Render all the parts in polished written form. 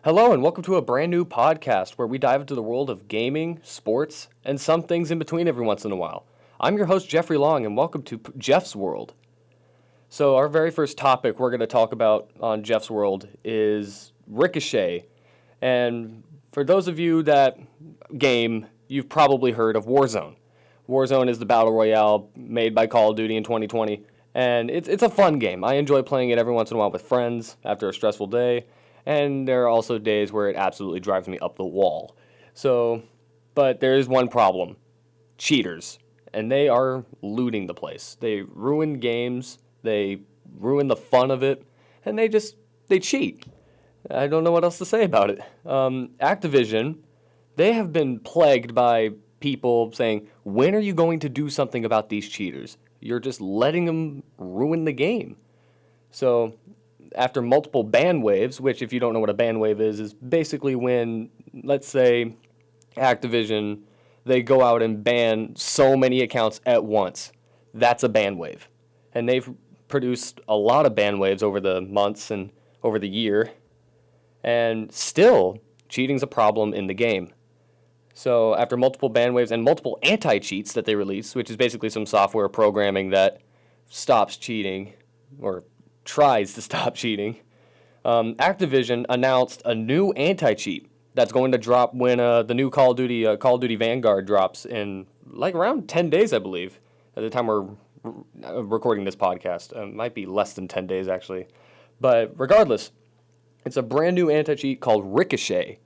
Hello, and welcome to a brand new podcast where we dive into the world of gaming, sports, and some things in between every once in a while. I'm your host, Jeffrey Long, and welcome to Jeff's World. So, our very first topic we're going to talk about on Jeff's World is Ricochet. And for those of you that game, you've probably heard of Warzone. Warzone is the battle royale made by Call of Duty in 2020, and it's a fun game. I enjoy playing it every once in a while with friends after a stressful day. And there are also days where it absolutely drives me up the wall. But there is one problem. Cheaters. And they are looting the place. They ruin games, they ruin the fun of it, and they cheat. I don't know what else to say about it. Activision, they have been plagued by people saying, when are you going to do something about these cheaters? You're just letting them ruin the game. So after multiple ban waves, which if you don't know what a ban wave is basically when, let's say, Activision, they go out and ban so many accounts at once. That's a ban wave. And they've produced a lot of ban waves over the months and over the year. And still, cheating's a problem in the game. So after multiple ban waves and multiple anti-cheats that they release, which is basically some software programming that stops cheating, or tries to stop cheating, Activision announced a new anti-cheat that's going to drop when the new Call of Duty Vanguard drops in like around 10 days, I believe, at the time we're recording this podcast. It might be less than 10 days, actually. But regardless, it's a brand new anti-cheat called Ricochet.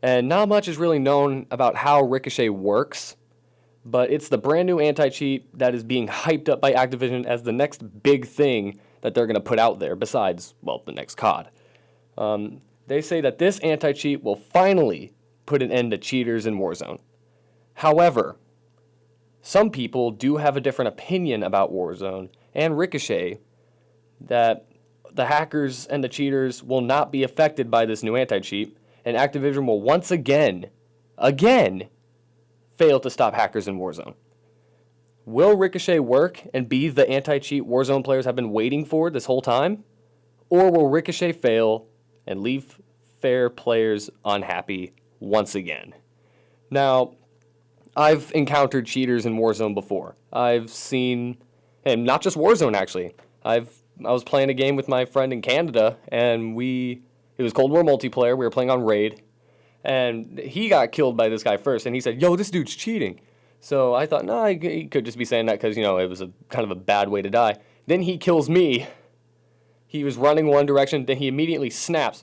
And not much is really known about how Ricochet works, but it's the brand new anti-cheat that is being hyped up by Activision as the next big thing that they're going to put out there besides, well, the next COD. They say that this anti-cheat will finally put an end to cheaters in Warzone. However, some people do have a different opinion about Warzone and Ricochet, that the hackers and the cheaters will not be affected by this new anti-cheat, and Activision will once again fail to stop hackers in Warzone. Will Ricochet work and be the anti-cheat Warzone players have been waiting for this whole time? Or will Ricochet fail and leave fair players unhappy once again? Now, I've encountered cheaters in Warzone before. I've seen, and not just Warzone actually. I was playing a game with my friend in Canada, and it was Cold War multiplayer. We were playing on Raid, and he got killed by this guy first, and he said, "Yo, this dude's cheating." So I thought, no, he could just be saying that because, it was a kind of a bad way to die. Then he kills me. He was running one direction, then he immediately snaps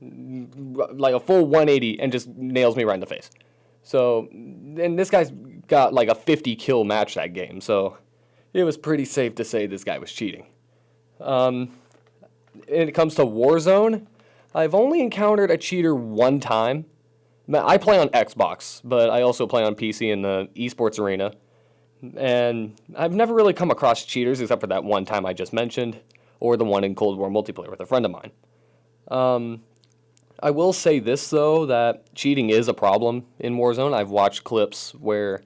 like a full 180 and just nails me right in the face. So, and this guy's got like a 50 kill match that game, so it was pretty safe to say this guy was cheating. When it comes to Warzone, I've only encountered a cheater one time. I play on Xbox, but I also play on PC in the esports arena. And I've never really come across cheaters except for that one time I just mentioned, or the one in Cold War multiplayer with a friend of mine. I will say this, though, that cheating is a problem in Warzone. I've watched clips where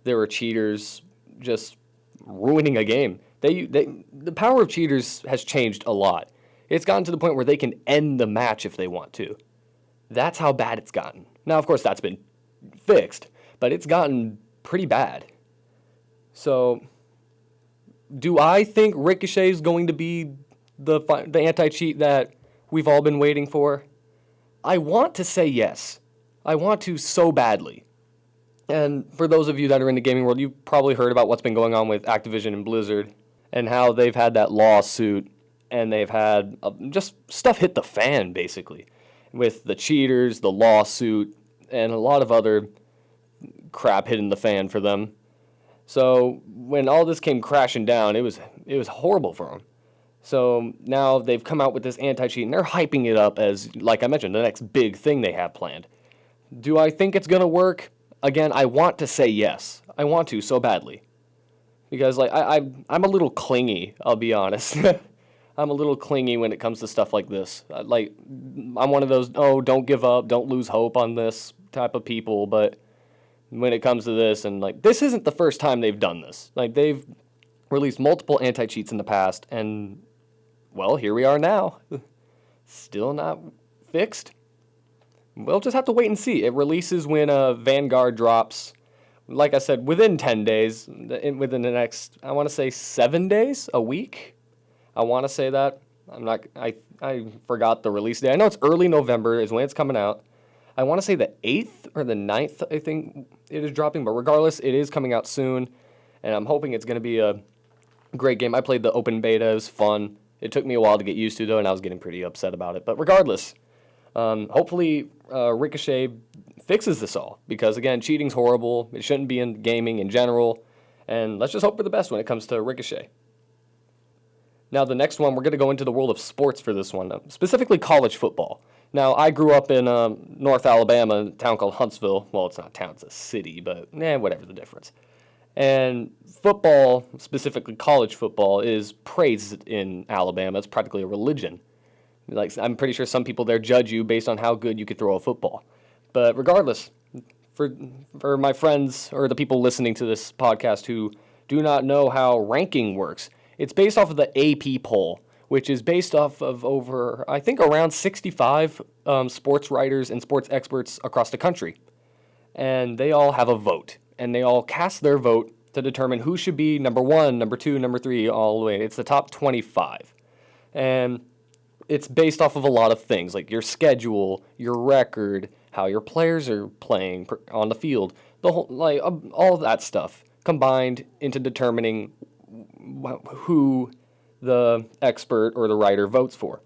there were cheaters just ruining a game. The power of cheaters has changed a lot. It's gotten to the point where they can end the match if they want to. That's how bad it's gotten. Now, of course, that's been fixed, but it's gotten pretty bad. So, do I think Ricochet is going to be the anti-cheat that we've all been waiting for? I want to say yes. I want to so badly. And for those of you that are in the gaming world, you've probably heard about what's been going on with Activision and Blizzard and how they've had that lawsuit and they've had just stuff hit the fan, basically, with the cheaters, the lawsuit, and a lot of other crap hitting the fan for them. So when all this came crashing down, it was horrible for them. So now they've come out with this anti-cheat, and they're hyping it up as, like I mentioned, the next big thing they have planned. Do I think it's going to work? Again, I want to say yes. I want to so badly. Because I'm a little clingy, I'll be honest. I'm a little clingy when it comes to stuff like this. I'm one of those, don't give up, don't lose hope on this type of people. But when it comes to this, and this isn't the first time they've done this. They've released multiple anti-cheats in the past, and, well, here we are now. Still not fixed. we'll just have to wait and see. It releases when Vanguard drops. Like I said, within 10 days, within the next, I want to say 7 days, a week. I want to say that. I forgot the release date. I know it's early November is when it's coming out. I want to say the 8th or the 9th, I think it is dropping. But regardless, it is coming out soon. And I'm hoping it's going to be a great game. I played the open beta. It was fun. It took me a while to get used to, though, and I was getting pretty upset about it. But regardless, hopefully Ricochet fixes this all, because again, cheating's horrible. It shouldn't be in gaming in general, and let's just hope for the best when it comes to Ricochet. Now the next one, we're going to go into the world of sports for this one, specifically college football. Now I grew up in North Alabama, a town called Huntsville. Well, it's not a town, it's a city, but whatever the difference. And football, specifically college football, is praised in Alabama. It's practically a religion. Like, I'm pretty sure some people there judge you based on how good you could throw a football. But regardless, for my friends or the people listening to this podcast who do not know how ranking works, it's based off of the AP poll, which is based off of over, I think, around 65 sports writers and sports experts across the country. And they all have a vote, and they all cast their vote to determine who should be number 1, number 2, number 3, all the way. It's the top 25. And it's based off of a lot of things, like your schedule, your record, how your players are playing on the field, the whole, like all of that stuff combined into determining who the expert or the writer votes for.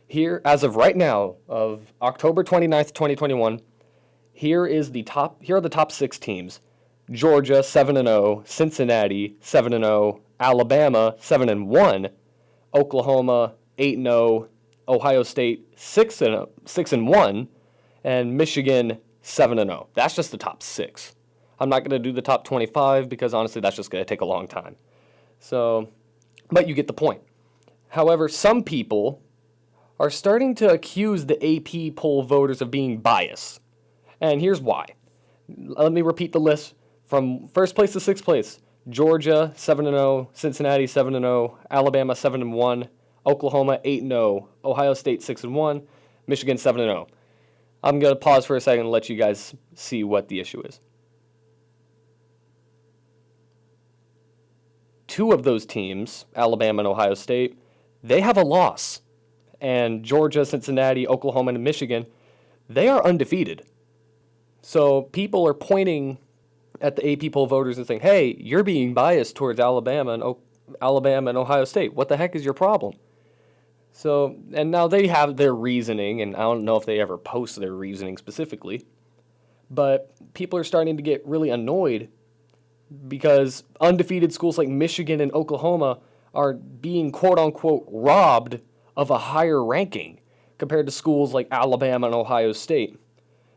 Here, as of right now, of October 29th, 2021, here are the top 6 teams. Georgia 7-0, Cincinnati 7-0, Alabama 7-1, Oklahoma 8-0, Ohio State 6-1, and Michigan 7-0. That's just the top 6. I'm not going to do the top 25 because honestly that's just going to take a long time. So, but you get the point. However, some people are starting to accuse the AP poll voters of being biased. And here's why. Let me repeat the list from first place to sixth place. Georgia 7-0, Cincinnati 7-0, Alabama 7-1, Oklahoma 8-0, Ohio State 6-1, Michigan 7-0. I'm going to pause for a second and let you guys see what the issue is. 2 of those teams, Alabama and Ohio State, they have a loss. And Georgia, Cincinnati, Oklahoma, and Michigan, they are undefeated. So people are pointing at the AP poll voters and saying, hey, you're being biased towards Alabama and Ohio State. What the heck is your problem? So, and now they have their reasoning, and I don't know if they ever post their reasoning specifically, but people are starting to get really annoyed because undefeated schools like Michigan and Oklahoma are being quote-unquote robbed of a higher ranking compared to schools like Alabama and Ohio State.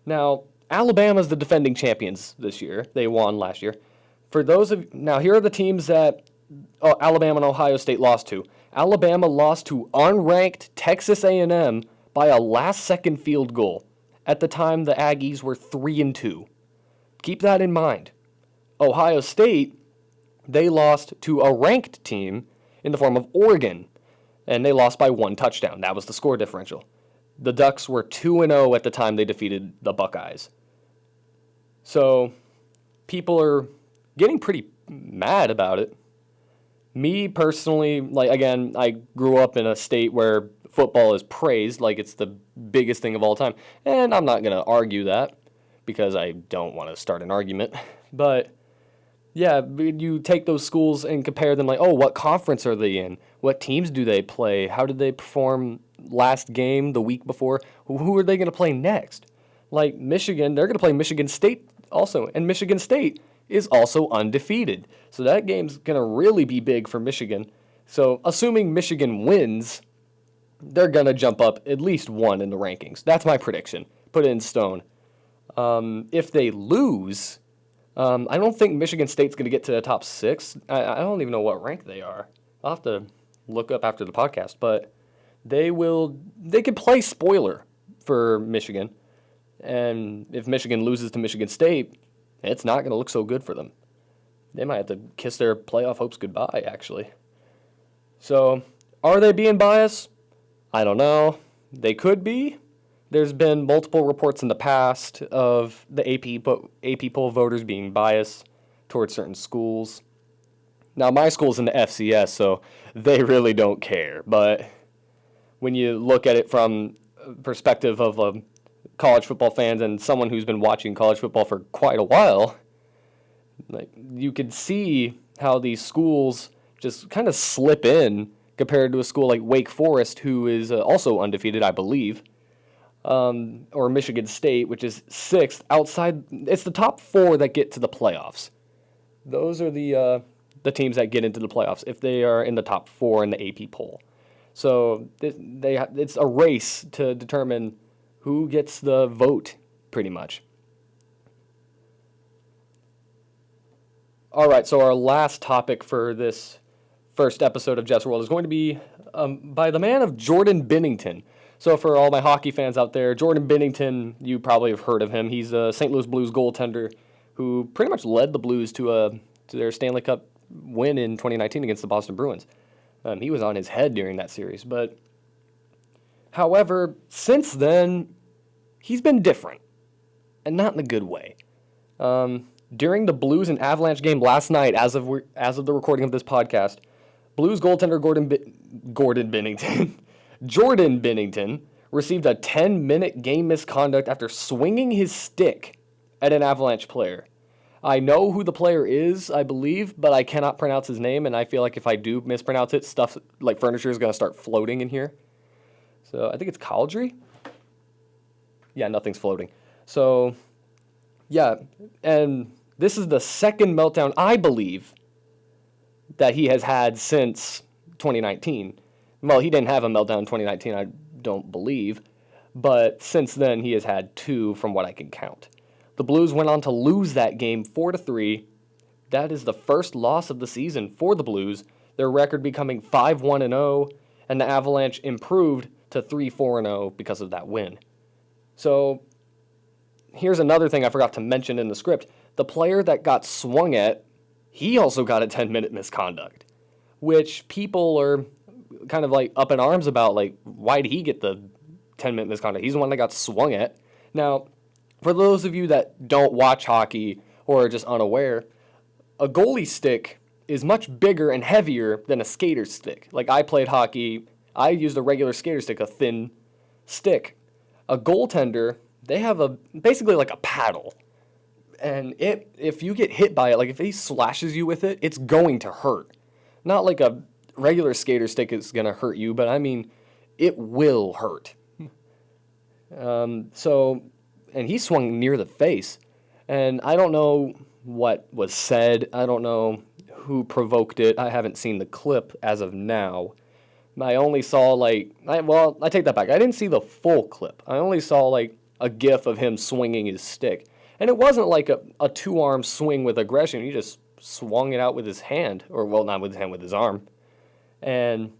Now, Alabama's the defending champions this year. They won last year. Now here are the teams that Alabama and Ohio State lost to. Alabama lost to unranked Texas A&M by a last-second field goal. At the time, the Aggies were 3-2. Keep that in mind. Ohio State, they lost to a ranked team in the form of Oregon, and they lost by 1 touchdown. That was the score differential. The Ducks were 2-0 at the time they defeated the Buckeyes. So people are getting pretty mad about it. Me personally, like, again, I grew up in a state where football is praised like it's the biggest thing of all time. And I'm not going to argue that because I don't want to start an argument. But yeah, you take those schools and compare them like, oh, what conference are they in? What teams do they play? How did they perform last game, the week before? Who are they going to play next? Like Michigan, they're going to play Michigan State also. And Michigan State is also undefeated. So that game's going to really be big for Michigan. So assuming Michigan wins, they're going to jump up at least 1 in the rankings. That's my prediction. Put it in stone. If they lose, I don't think Michigan State's going to get to the top 6. I don't even know what rank they are. I'll have to look up after the podcast. But they could play spoiler for Michigan. And if Michigan loses to Michigan State, it's not going to look so good for them. They might have to kiss their playoff hopes goodbye, actually. So, are they being biased? I don't know. They could be. there's been multiple reports in the past of the AP poll voters being biased towards certain schools. Now, my school's in the FCS, so they really don't care. But when you look at it from a perspective of college football fans and someone who's been watching college football for quite a while, like you could see how these schools just kind of slip in compared to a school like Wake Forest, who is also undefeated, I believe, or Michigan State, which is 6th outside. It's the top 4 that get to the playoffs. Those are the teams that get into the playoffs if they are in the top 4 in the AP poll. So it's a race to determine who gets the vote, pretty much. All right, so our last topic for this first episode of Jeff's World is going to be by the man of Jordan Binnington. So for all my hockey fans out there, Jordan Binnington, you probably have heard of him. He's a St. Louis Blues goaltender who pretty much led the Blues to their Stanley Cup win in 2019 against the Boston Bruins. He was on his head during that series. But, however, since then, he's been different, and not in a good way. During the Blues and Avalanche game last night, as of the recording of this podcast, Blues goaltender Jordan Binnington received a 10-minute game misconduct after swinging his stick at an Avalanche player. I know who the player is, I believe, but I cannot pronounce his name, and I feel like if I do mispronounce it, stuff like furniture is going to start floating in here. So I think it's Caldry? Yeah, nothing's floating. So, yeah, and this is the second meltdown, I believe, that he has had since 2019. Well, he didn't have a meltdown in 2019, I don't believe, but since then he has had 2 from what I can count. The Blues went on to lose that game 4-3. That is the first loss of the season for the Blues, their record becoming 5-1-0, and the Avalanche improved to 3-4-0 because of that win. So, here's another thing I forgot to mention in the script. The player that got swung at, he also got a 10-minute misconduct, which people are kind of like up in arms about, like, why did he get the 10-minute misconduct? He's the one that got swung at. Now, for those of you that don't watch hockey or are just unaware, a goalie stick is much bigger and heavier than a skater stick. Like, I played hockey, I used a regular skater stick, a thin stick. A goaltender, they have basically like a paddle. And if you get hit by it, like if he slashes you with it, it's going to hurt. Not like a regular skater stick is going to hurt you, but I mean, it will hurt. And he swung near the face. And I don't know what was said. I don't know who provoked it. I haven't seen the clip as of now. I only saw I take that back. I didn't see the full clip. I only saw like a gif of him swinging his stick. And it wasn't like a two-arm swing with aggression. He just swung it out with his hand. Or, well, not with his hand, with his arm. And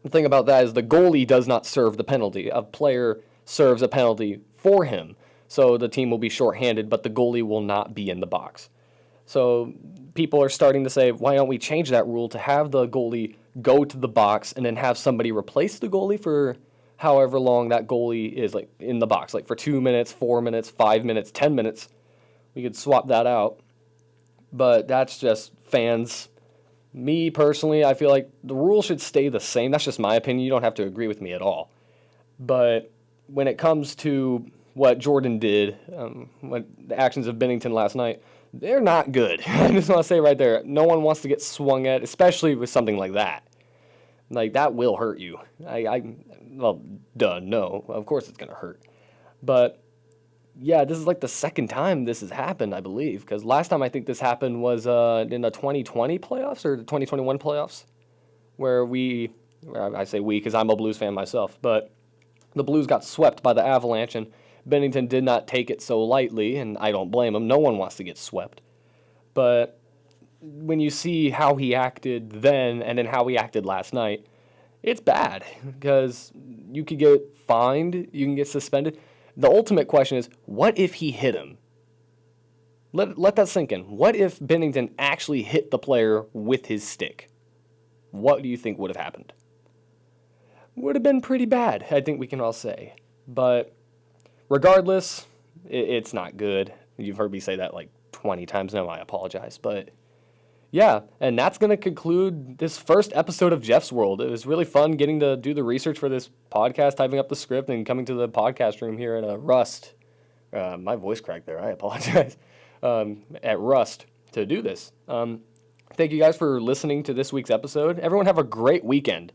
the thing about that is the goalie does not serve the penalty. A player serves a penalty for him. So the team will be shorthanded, but the goalie will not be in the box. So people are starting to say, why don't we change that rule to have the goalie go to the box and then have somebody replace the goalie for however long that goalie is like in the box, like for 2 minutes, 4 minutes, 5 minutes, 10 minutes. We could swap that out. But that's just fans. Me personally, I feel like the rule should stay the same. That's just my opinion. You don't have to agree with me at all. But when it comes to what Jordan did, what the actions of Binnington last night, they're not good. I just want to say right there, no one wants to get swung at, especially with something like that. Like, that will hurt you. No, of course it's going to hurt. But, yeah, this is like the second time this has happened, I believe, because last time I think this happened was in the 2020 playoffs or the 2021 playoffs, where I say we because I'm a Blues fan myself, but the Blues got swept by the Avalanche, and Binnington did not take it so lightly, and I don't blame him. No one wants to get swept. But when you see how he acted then and then how he acted last night, it's bad because you could get fined, you can get suspended. The ultimate question is, what if he hit him? Let that sink in. What if Binnington actually hit the player with his stick? What do you think would have happened? Would have been pretty bad, I think we can all say. But Regardless, it's not good. You've heard me say that like 20 times now. I apologize. But yeah, and that's going to conclude this first episode of Jeff's World. It was really fun getting to do the research for this podcast, typing up the script, and coming to the podcast room here at Rust. My voice cracked there. I apologize. At Rust to do this. Thank you guys for listening to this week's episode. Everyone have a great weekend.